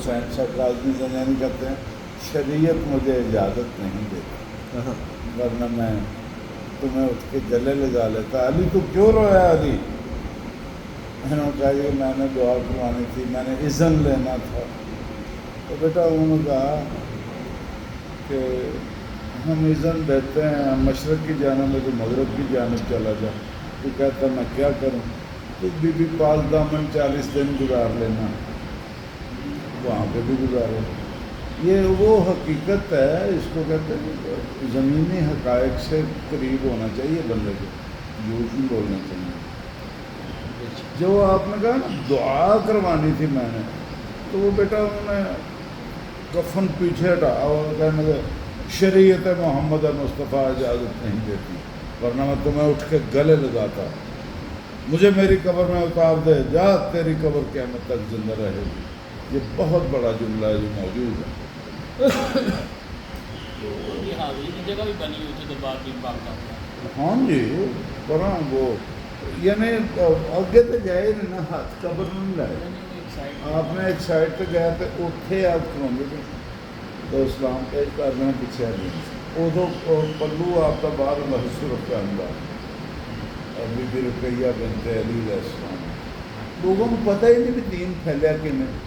حسین صاحب کاظمی زنانی کہتے ہیں شریعت مجھے اجازت نہیں دیتی، ورنہ میں تمہیں اٹھ کے گلے لگا لیتا۔ علی تو کیوں رویا علی؟ انہوں نے کہا یہ میں نے دعا کروانی تھی، میں نے اذن لینا تھا۔ تو بیٹا انہوں نے کہا کہ ہم اذن دیتے ہیں، ہم مشرق کی جانب میں تو مغرب کی جانب چلا جا۔ تو کہتا میں کیا کروں؟ تو بی بی پاس دامن 40 دن گزار لینا، وہاں پہ بھی گزارے۔ یہ وہ حقیقت ہے، اس کو کہتے ہیں زمینی حقائق سے قریب ہونا چاہیے بندے کو، جھوٹ نہیں بولنا چاہیے۔ جو آپ نے کہا نا دعا کروانی تھی میں نے، تو وہ بیٹا انہوں نے کفن پیچھے ہٹا اور کہنے لگے شریعت محمد مصطفیٰ اجازت نہیں دیتی، ورنہ میں تمہیں اٹھ کے گلے لگاتا، مجھے میری قبر میں اتار دے، جا تیری قبر قیامت تک زندہ رہے گی۔ یہ بہت بڑا جملہ ہے جو موجود ہے۔ حاضری کی جگہ بھی بنی ہوئی تھی دربار کی پاک کا۔ ہاں جی قرآن وہ یعنی اگے تو جائے نا، ہاتھ قبر نہیں لائے۔ آپ نے ایک سائڈ پہ گیا تو اتنے آپ کھلوگے تو اسلام پیش کر رہے ہیں پیچھے آ گئے، ادو پلو آپ کا باہر محسوس کا اندر بی بی رقیہ بنت علی علیہ السلام، لوگوں کو پتہ ہی نہیں کہ دین پھیلیا کہ نہیں۔